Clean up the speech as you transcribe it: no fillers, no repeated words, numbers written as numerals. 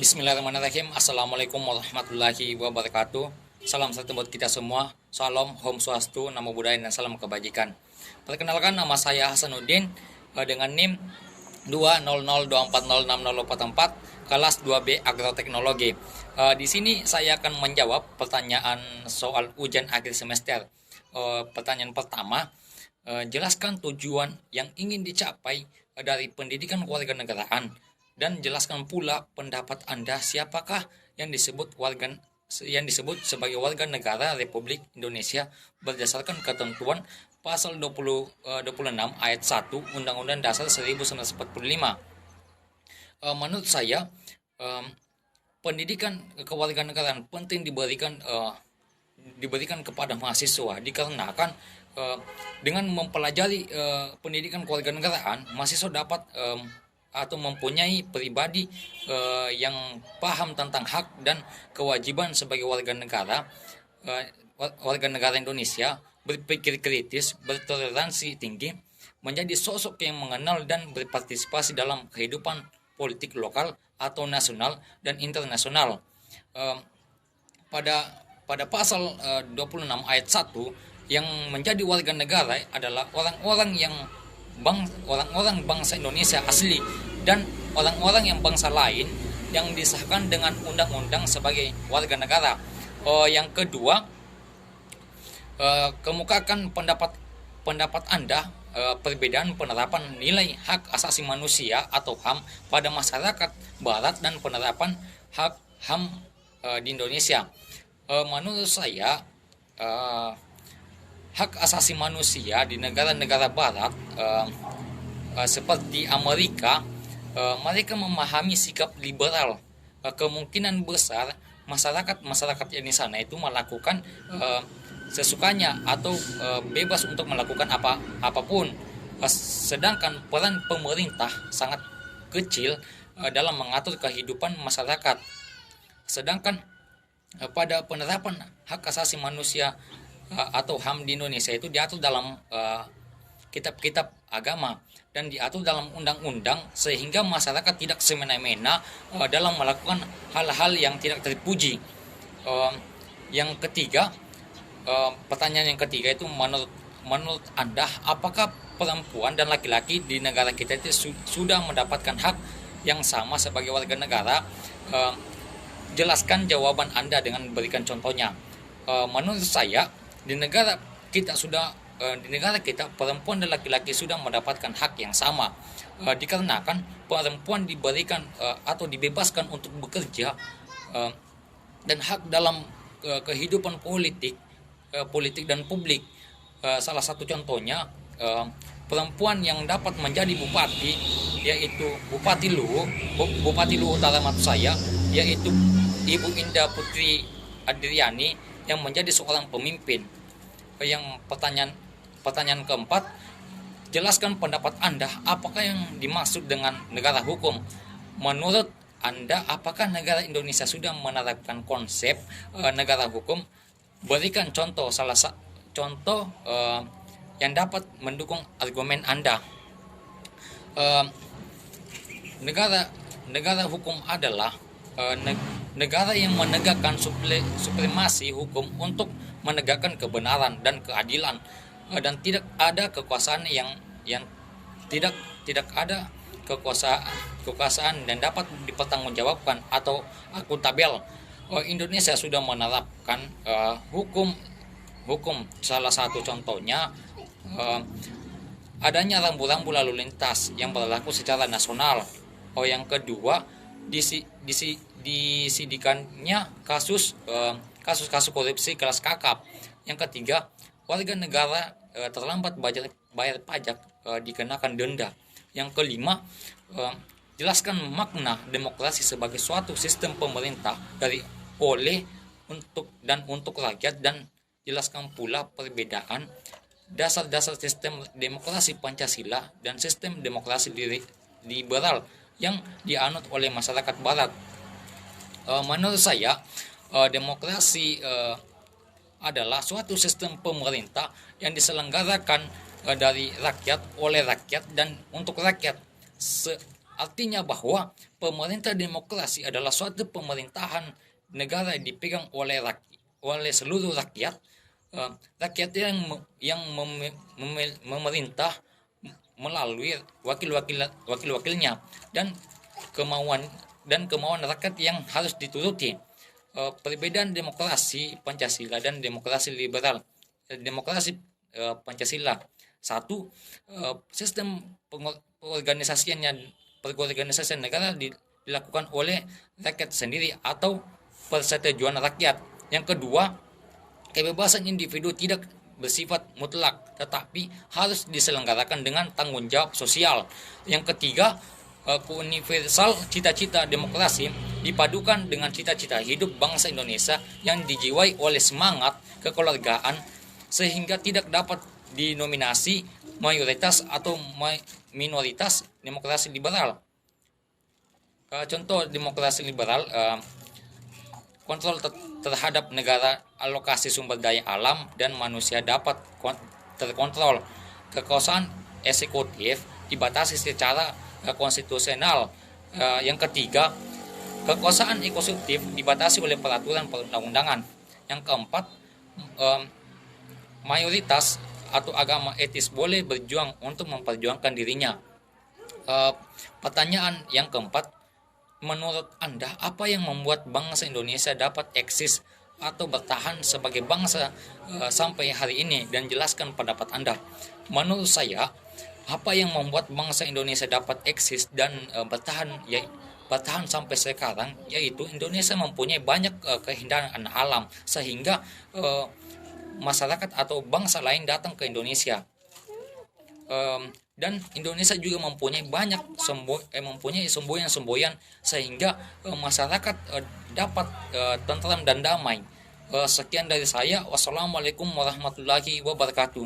Bismillahirrahmanirrahim. Assalamualaikum warahmatullahi wabarakatuh. Salam satu buat kita semua. Salam, Om Swastiastu, Namo Buddhaya, dan salam kebajikan. Perkenalkan, nama saya Hasanuddin dengan NIM 20024060044 kelas 2B Agroteknologi. Di sini saya akan menjawab pertanyaan soal ujian akhir semester. Pertanyaan pertama, jelaskan tujuan yang ingin dicapai dari pendidikan kewarganegaraan. Dan jelaskan pula pendapat Anda siapakah yang disebut sebagai warga negara Republik Indonesia berdasarkan ketentuan pasal 26 ayat 1 Undang-Undang Dasar 1945. Menurut saya, pendidikan kewarganegaraan penting diberikan kepada mahasiswa dikarenakan dengan mempelajari pendidikan kewarganegaraan, mahasiswa dapat atau mempunyai pribadi yang paham tentang hak dan kewajiban sebagai warga negara Indonesia, berpikir kritis, bertoleransi tinggi, menjadi sosok yang mengenal dan berpartisipasi dalam kehidupan politik lokal atau nasional dan internasional. Pada pasal 26 ayat 1, yang menjadi warga negara adalah orang-orang bangsa Indonesia asli dan orang-orang yang bangsa lain yang disahkan dengan undang-undang sebagai warga negara. Yang kedua, kemukakan pendapat Anda perbedaan penerapan nilai hak asasi manusia atau HAM pada masyarakat Barat dan penerapan hak HAM di Indonesia. Menurut saya, hak asasi manusia di negara-negara Barat seperti Amerika, mereka memahami sikap liberal. Kemungkinan besar masyarakat yang di sana itu melakukan sesukanya atau bebas untuk melakukan apapun. Sedangkan peran pemerintah sangat kecil dalam mengatur kehidupan masyarakat. Sedangkan pada penerapan hak asasi manusia atau HAM di Indonesia itu diatur dalam kitab-kitab agama dan diatur dalam undang-undang, sehingga masyarakat tidak semena-mena dalam melakukan hal-hal yang tidak terpuji. Yang ketiga, pertanyaan yang ketiga itu menurut Anda, apakah perempuan dan laki-laki di negara kita itu sudah mendapatkan hak yang sama sebagai warga negara? Jelaskan jawaban Anda dengan memberikan contohnya. Menurut saya, di negara kita perempuan dan laki-laki sudah mendapatkan hak yang sama, dikarenakan perempuan diberikan atau dibebaskan untuk bekerja dan hak dalam kehidupan politik dan publik. Salah satu contohnya, perempuan yang dapat menjadi bupati, yaitu Bupati Luhut Utara maksud saya, yaitu Ibu Indah Putri Adriani, yang menjadi seorang pemimpin. Yang pertanyaan keempat, jelaskan pendapat Anda, apakah yang dimaksud dengan negara hukum? Menurut Anda, apakah negara Indonesia sudah menerapkan konsep negara hukum? Berikan contoh yang dapat mendukung argumen Anda. Negara hukum adalah negara yang menegakkan supremasi hukum untuk menegakkan kebenaran dan keadilan, dan tidak ada kekuasaan yang tidak ada kekuasaan dan dapat dipertanggungjawabkan atau akuntabel. Indonesia sudah menerapkan hukum. Salah satu contohnya adanya rambu-rambu lalu lintas yang berlaku secara nasional. Yang kedua, disidikannya kasus korupsi kelas kakap. Yang ketiga, warga negara terlambat bayar pajak dikenakan denda. Yang kelima, jelaskan makna demokrasi sebagai suatu sistem pemerintah untuk rakyat, dan jelaskan pula perbedaan dasar-dasar sistem demokrasi Pancasila dan sistem demokrasi liberal yang dianut oleh masyarakat Barat. Menurut saya, demokrasi adalah suatu sistem pemerintah yang diselenggarakan dari rakyat, oleh rakyat, dan untuk rakyat. Artinya bahwa pemerintah demokrasi adalah suatu pemerintahan negara yang dipegang oleh seluruh rakyat, rakyat memerintah melalui wakil-wakilnya, dan kemauan rakyat yang harus dituruti. Perbedaan demokrasi Pancasila dan demokrasi liberal. Demokrasi Pancasila, satu, sistem pengorganisasian negara dilakukan oleh rakyat sendiri atau persetujuan rakyat. Yang kedua, kebebasan individu tidak bersifat mutlak tetapi harus diselenggarakan dengan tanggung jawab sosial. Yang ketiga, universal cita-cita demokrasi dipadukan dengan cita-cita hidup bangsa Indonesia yang dijiwai oleh semangat kekeluargaan sehingga tidak dapat dinominasi mayoritas atau minoritas demokrasi liberal. Contoh demokrasi liberal, kontrol terhadap negara, alokasi sumber daya alam dan manusia dapat terkontrol. Kekuasaan eksekutif dibatasi secara konstitusional. Yang ketiga, kekuasaan eksekutif dibatasi oleh peraturan perundang-undangan. Yang keempat, mayoritas atau agama etis boleh berjuang untuk memperjuangkan dirinya. Pertanyaan yang keempat, menurut Anda apa yang membuat bangsa Indonesia dapat eksis atau bertahan sebagai bangsa sampai hari ini, dan jelaskan pendapat Anda. Menurut saya, apa yang membuat bangsa Indonesia dapat eksis dan bertahan sampai sekarang, yaitu Indonesia mempunyai banyak keindahan alam sehingga masyarakat atau bangsa lain datang ke Indonesia. Dan Indonesia juga mempunyai banyak semboyan-semboyan sehingga masyarakat dapat tentram dan damai. Sekian dari saya. Wassalamualaikum warahmatullahi wabarakatuh.